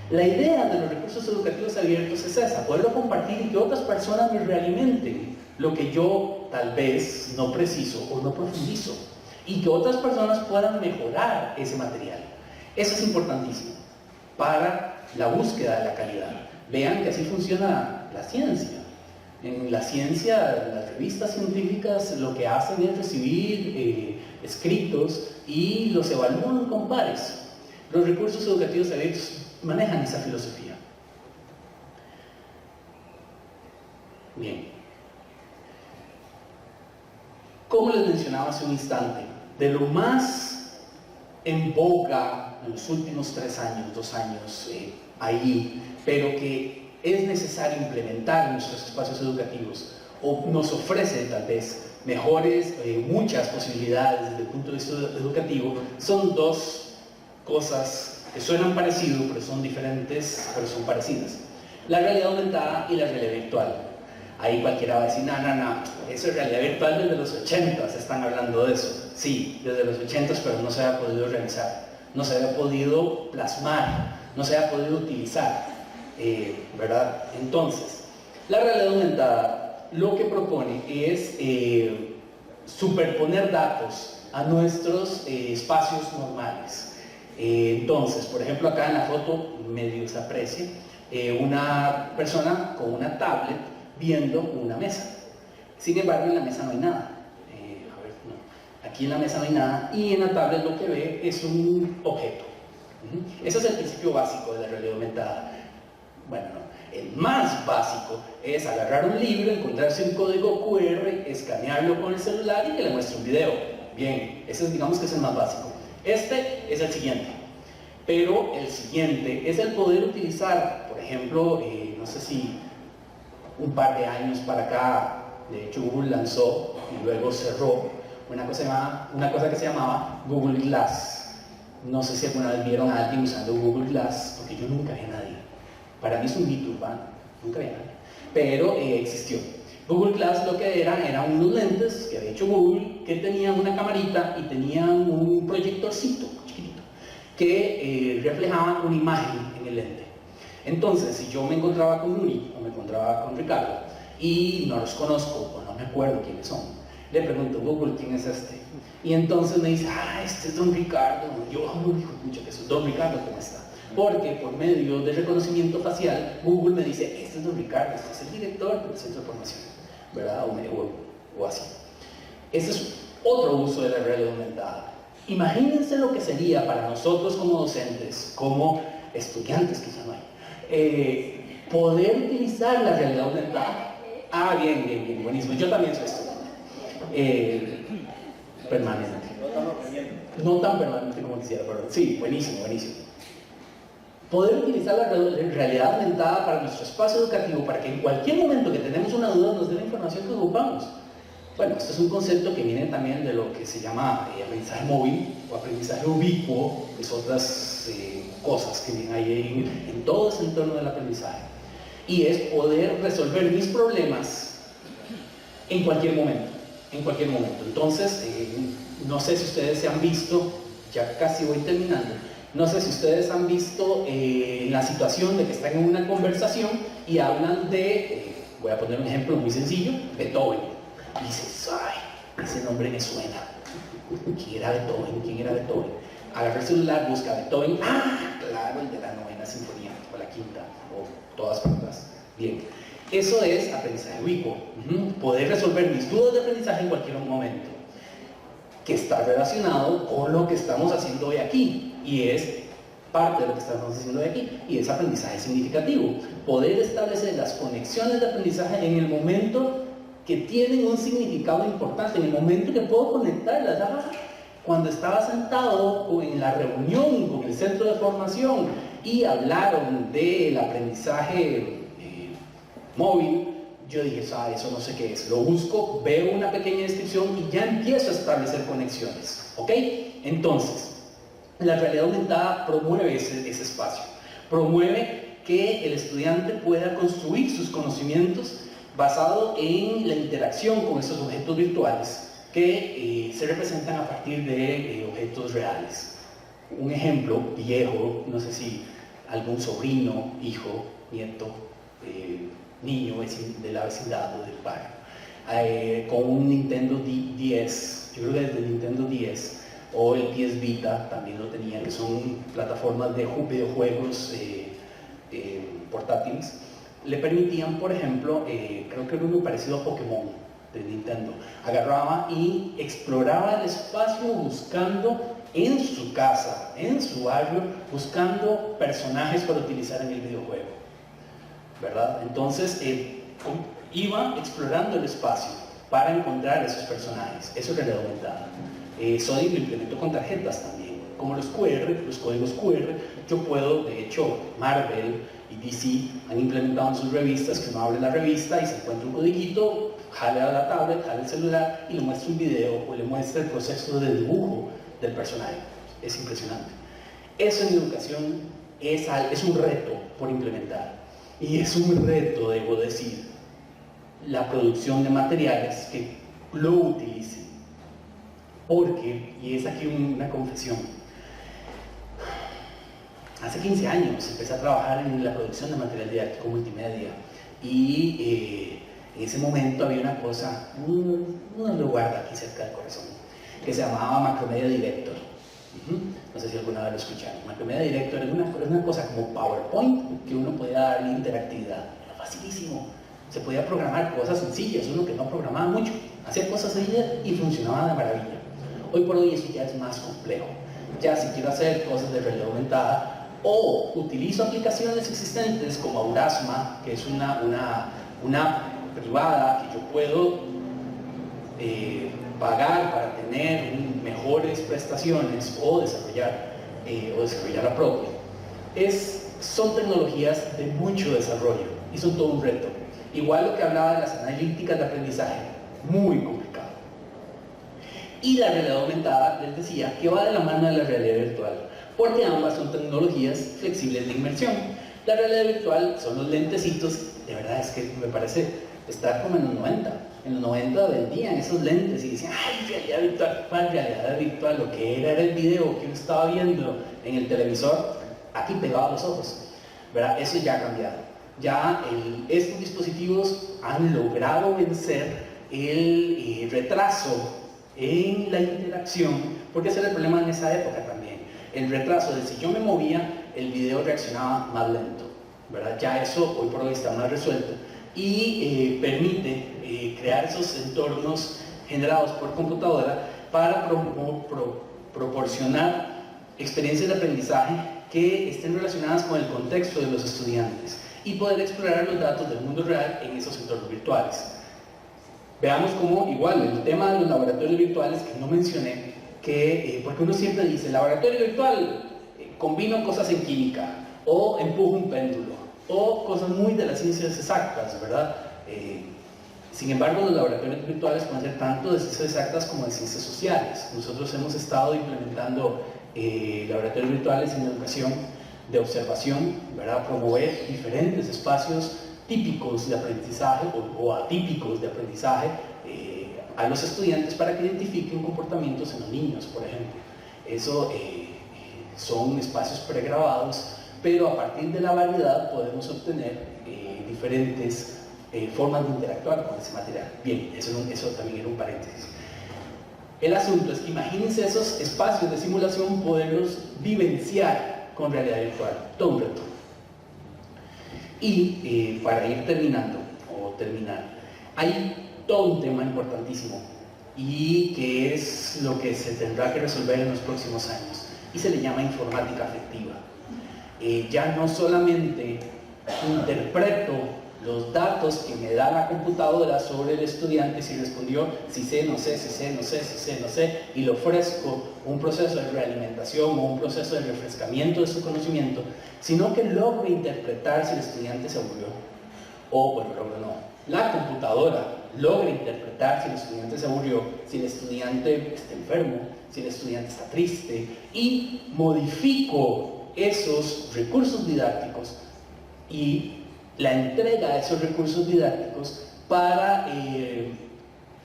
La idea de los recursos educativos abiertos es esa, poderlo compartir y que otras personas me realimenten lo que yo tal vez no preciso o no profundizo, y que otras personas puedan mejorar ese material. Eso es importantísimo para la búsqueda de la calidad. Vean que así funciona la ciencia. En la ciencia, las revistas científicas lo que hacen es recibir escritos y los evalúan con pares. Los recursos educativos abiertos manejan esa filosofía. Bien. Como les mencionaba hace un instante, de lo más en boga en los últimos 3 años, 2 años, ahí, pero que es necesario implementar en nuestros espacios educativos, o nos ofrece tal vez muchas posibilidades desde el punto de vista educativo, son 2 cosas que suenan parecidos, pero son diferentes, pero son parecidas. La realidad aumentada y la realidad virtual. Ahí cualquiera va a decir, no, eso es realidad virtual desde los 80, se están hablando de eso. Sí, desde los 80, pero no se había podido realizar, no se había podido plasmar, no se había podido utilizar, ¿verdad? Entonces, la realidad aumentada lo que propone es superponer datos a nuestros espacios normales. Entonces, por ejemplo, acá en la foto medio se aprecia una persona con una tablet viendo una mesa. Sin embargo, en la mesa no hay nada. Aquí en la mesa no hay nada y en la tablet lo que ve es un objeto. Ese es el principio básico de la realidad aumentada. Bueno, el más básico es agarrar un libro, encontrarse un código QR, escanearlo con el celular y que le muestre un video. Bien, ese digamos que es el más básico. Este es el siguiente. Pero el siguiente es el poder utilizar, por ejemplo, no sé si un par de años para acá, de hecho Google lanzó y luego cerró una cosa que se llamaba Google Glass. No sé si alguna vez vieron a alguien usando Google Glass, porque yo nunca vi a nadie. Para mí es un mito urbano, nunca vi a nadie. Pero existió. Google Glass lo que eran unos lentes que había hecho Google, que tenían una camarita y tenían un proyectorcito chiquitito que reflejaban una imagen en el lente. Entonces, si yo me encontraba con Nuri o me encontraba con Ricardo y no los conozco o no me acuerdo quiénes son, Le pregunto, Google, ¿quién es este? Y entonces me dice, este es don Ricardo. Yo, hijo de pucha, que eso es don Ricardo, ¿cómo está? Porque por medio de reconocimiento facial, Google me dice, este es don Ricardo, este es el director del centro de formación, ¿verdad? O así. Ese es otro uso de la realidad aumentada. Imagínense lo que sería para nosotros como docentes, como estudiantes, quizá no hay, poder utilizar la realidad aumentada. Bien, buenísimo. Yo también soy estudiante. Permanente. No tan permanente como quisiera, pero sí, buenísimo. Poder utilizar la realidad aumentada para nuestro espacio educativo, para que en cualquier momento que tenemos una duda nos dé la información que ocupamos. Bueno, este es un concepto que viene también de lo que se llama aprendizaje móvil o aprendizaje ubicuo, que son otras cosas que vienen ahí en todo ese entorno del aprendizaje. Y es poder resolver mis problemas en cualquier momento. Entonces, no sé si ustedes se han visto, ya casi voy terminando, no sé si ustedes han visto la situación de que están en una conversación y hablan de, voy a poner un ejemplo muy sencillo, Beethoven. Y dices, ese nombre me suena. ¿Quién era Beethoven? Agarra el celular, busca Beethoven, claro, el de la 9ª sinfonía, o la 5ª, o todas juntas. Bien. Eso es aprendizaje ubicuo, poder resolver mis dudas de aprendizaje en cualquier momento, que está relacionado con lo que estamos haciendo hoy aquí, y es parte de lo que estamos haciendo hoy aquí, y es aprendizaje significativo, poder establecer las conexiones de aprendizaje en el momento que tienen un significado importante, en el momento que puedo conectarlas. Cuando estaba sentado en la reunión con el centro de formación y hablaron del aprendizaje móvil, yo dije, eso no sé qué es, lo busco, veo una pequeña descripción y ya empiezo a establecer conexiones, ¿ok? Entonces, la realidad aumentada promueve ese espacio, promueve que el estudiante pueda construir sus conocimientos basado en la interacción con esos objetos virtuales que se representan a partir de objetos reales. Un ejemplo viejo, no sé si algún sobrino, hijo, nieto, niño de la vecindad o del barrio, con un Nintendo 10, yo creo que desde el Nintendo 10 o el PS Vita también lo tenía, que son plataformas de videojuegos portátiles, le permitían, por ejemplo, creo que era uno parecido a Pokémon de Nintendo, agarraba y exploraba el espacio buscando en su casa, en su barrio, buscando personajes para utilizar en el videojuego, ¿verdad? Entonces iba explorando el espacio para encontrar esos personajes. Eso es realidad aumentada. Sony lo implementó con tarjetas también, como los QR, los códigos QR. Yo puedo, de hecho, Marvel y DC han implementado en sus revistas que uno abre la revista y se encuentra un codiguito, jale a la tablet, jale el celular y le muestra un video o le muestra el proceso de dibujo del personaje. Es impresionante. Eso en educación es un reto por implementar. Y es un reto, debo decir, la producción de materiales que lo utilicen. Porque, y es aquí una confesión, hace 15 años empecé a trabajar en la producción de material didáctico multimedia y en ese momento había una cosa, uno lo guarda aquí cerca del corazón, que se llamaba Macromedia Director. No sé si alguna vez lo escucharon. Macromedia Director es una cosa como PowerPoint que uno podía darle interactividad. Era facilísimo. Se podía programar cosas sencillas, uno que no programaba mucho, hacía cosas sencillas y funcionaba de maravilla. Hoy por hoy eso ya es más complejo. Ya si quiero hacer cosas de realidad aumentada o utilizo aplicaciones existentes como Aurasma, que es una privada que yo puedo pagar para tener mejores prestaciones o desarrollar la propia. Son tecnologías de mucho desarrollo y son todo un reto. Igual lo que hablaba de las analíticas de aprendizaje, muy complicado. Y la realidad aumentada, les decía, que va de la mano de la realidad virtual, porque ambas son tecnologías flexibles de inmersión. La realidad virtual son los lentecitos, de verdad es que me parece estar como en los 90. En los 90 vendían esos lentes y decían, ¡ay, realidad virtual! ¿Cuál realidad virtual? Lo que era el video que uno estaba viendo en el televisor, aquí pegado a los ojos, ¿verdad? Eso ya ha cambiado. Ya estos dispositivos han logrado vencer el retraso en la interacción, porque ese era el problema en esa época también, el retraso de si yo me movía, el video reaccionaba más lento, ¿verdad? Ya eso hoy por hoy está más resuelto y permite crear esos entornos generados por computadora para proporcionar experiencias de aprendizaje que estén relacionadas con el contexto de los estudiantes y poder explorar los datos del mundo real en esos entornos virtuales. Veamos cómo, igual, el tema de los laboratorios virtuales, que no mencioné, porque uno siempre dice, laboratorio virtual, combino cosas en química, o empujo un péndulo, o cosas muy de las ciencias exactas, ¿verdad? Sin embargo, los laboratorios virtuales pueden ser tanto de ciencias exactas como de ciencias sociales. Nosotros hemos estado implementando laboratorios virtuales en educación de observación, ¿verdad? Promover diferentes espacios típicos de aprendizaje o atípicos de aprendizaje a los estudiantes para que identifiquen comportamientos en los niños, por ejemplo. Eso son espacios pregrabados, pero a partir de la variedad podemos obtener diferentes formas de interactuar con ese material. Bien, eso también era un paréntesis. El asunto es que imagínense esos espacios de simulación, poderlos vivenciar con realidad virtual, todo un reto. Y para ir terminando, o terminar, hay todo un tema importantísimo y que es lo que se tendrá que resolver en los próximos años y se le llama informática afectiva. Ya no solamente interpreto los datos que me da la computadora sobre el estudiante, si respondió si sé, no sé, si sé, no sé, si sé, no sé, y le ofrezco un proceso de realimentación o un proceso de refrescamiento de su conocimiento, sino que logro interpretar si el estudiante se aburrió, o bueno, la computadora logra interpretar si el estudiante se aburrió, si el estudiante está enfermo, si el estudiante está triste, y modifico esos recursos didácticos y la entrega de esos recursos didácticos para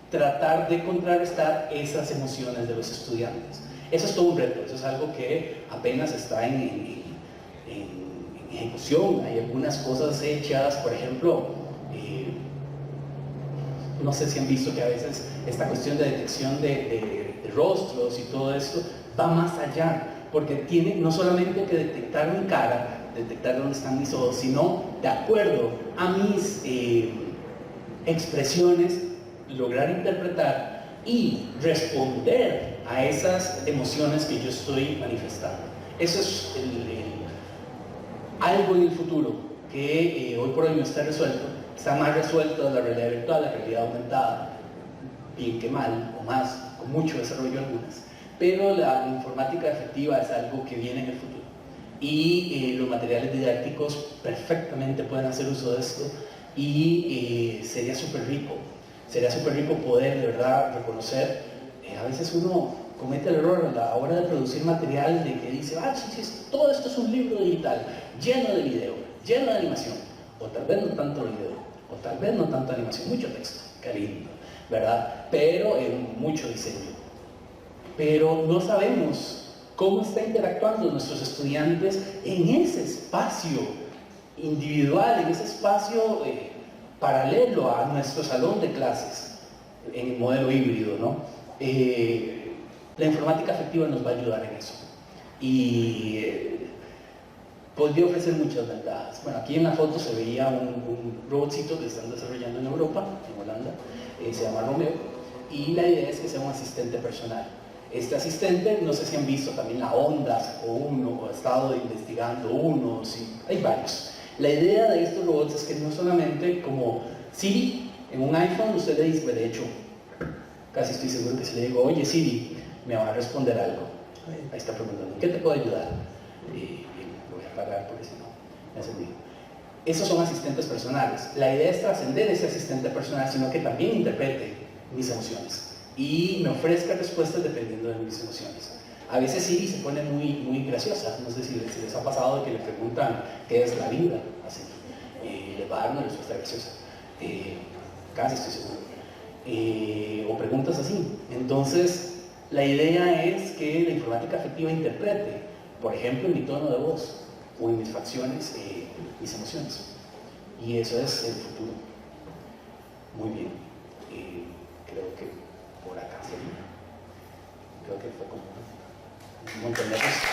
tratar de contrarrestar esas emociones de los estudiantes. Eso es todo un reto, eso es algo que apenas está en ejecución. Hay algunas cosas hechas, por ejemplo, no sé si han visto que a veces esta cuestión de detección de rostros y todo esto va más allá, porque tiene no solamente que detectar mi cara, detectar dónde están mis ojos, sino de acuerdo a mis expresiones, lograr interpretar y responder a esas emociones que yo estoy manifestando. Eso es algo en el futuro que hoy por hoy no está resuelto. Está más resuelto la realidad virtual, la realidad aumentada, bien que mal, o más, con mucho desarrollo algunas. Pero la informática efectiva es algo que viene en el futuro. Y los materiales didácticos perfectamente pueden hacer uso de esto y sería súper rico poder de verdad reconocer. A veces uno comete el error a la hora de producir material de que dice, todo esto es un libro digital, lleno de video, lleno de animación, o tal vez no tanto video, o tal vez no tanto animación, mucho texto, qué lindo, ¿verdad? Pero mucho diseño. Pero no sabemos cómo está interactuando nuestros estudiantes en ese espacio individual, en ese espacio paralelo a nuestro salón de clases, en el modelo híbrido, ¿no? La informática afectiva nos va a ayudar en eso. Y podría ofrecer muchas ventajas. Bueno, aquí en la foto se veía un robotcito que están desarrollando en Europa, en Holanda, se llama Romeo, y la idea es que sea un asistente personal. Este asistente, no sé si han visto también la Honda, sacó uno, o ha estado investigando uno, sí, hay varios. La idea de estos robots es que no solamente como Siri, en un iPhone usted le dice, de hecho, casi estoy seguro que si le digo, oye Siri, me va a responder algo. Ahí está preguntando, ¿qué te puedo ayudar? Lo voy a apagar porque si no, me hace ruido. Esos son asistentes personales. La idea es trascender ese asistente personal, sino que también interprete mis emociones y me ofrezca respuestas dependiendo de mis emociones. A veces Siri se pone muy graciosa, no sé si les ha pasado de que le preguntan qué es la vida, así, les va a dar una respuesta graciosa, casi estoy seguro, o preguntas así. Entonces, la idea es que la informática afectiva interprete, por ejemplo, en mi tono de voz o en mis facciones, mis emociones, y eso es el futuro. Muy bien. creo que por acá sería. Creo que fue como Montenegro.